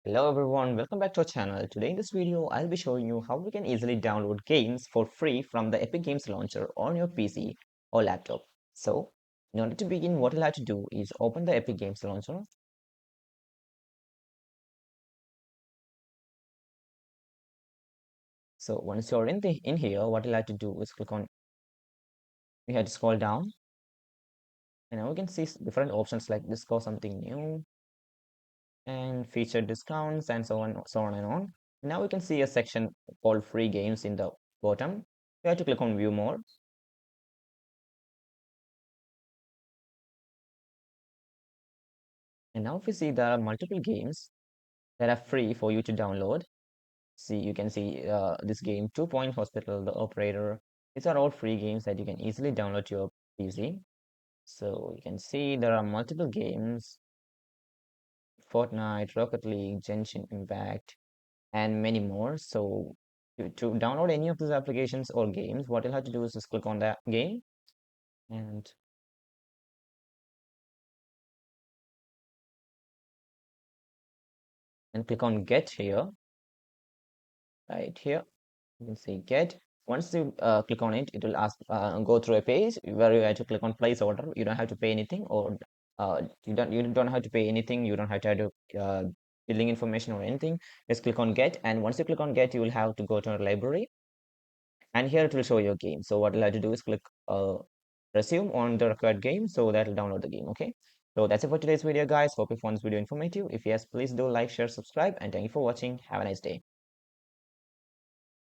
Hello everyone, welcome back to our channel. Today in this video, I'll be showing you how we can easily download games for free from the Epic Games Launcher on your PC or laptop. So, in order to begin, what you'll have to do is open the Epic Games Launcher. So once you're in here, what you'll have to do is click on, you have to scroll down, and now we can see different options like discover something new and feature discounts and so on and on. Now we can see a section called free games in the bottom. You have to click on view more. And now if you see there are multiple games that are free for you to download. See, you can see this game, Two Point Hospital, The Operator. These are all free games that you can easily download to your PC. So you can see there are multiple games, Fortnite, Rocket League, Genshin Impact, and many more. So to download any of these applications or games, what you'll have to do is just click on that game and click on Get here, right here. You can see Get. Once you click on it, it will ask go through a page where you have to click on place order. You don't have to pay anything, or you don't have to pay anything. You don't have to add billing information or anything. Just click on Get, and once you click on Get, you will have to go to a library, and here it will show your game. So what you'll have to do is click resume on the required game, so that will download the game. Okay. So that's it for today's video, guys. Hope you found this video informative. If yes, please do like, share, subscribe, and thank you for watching. Have a nice day.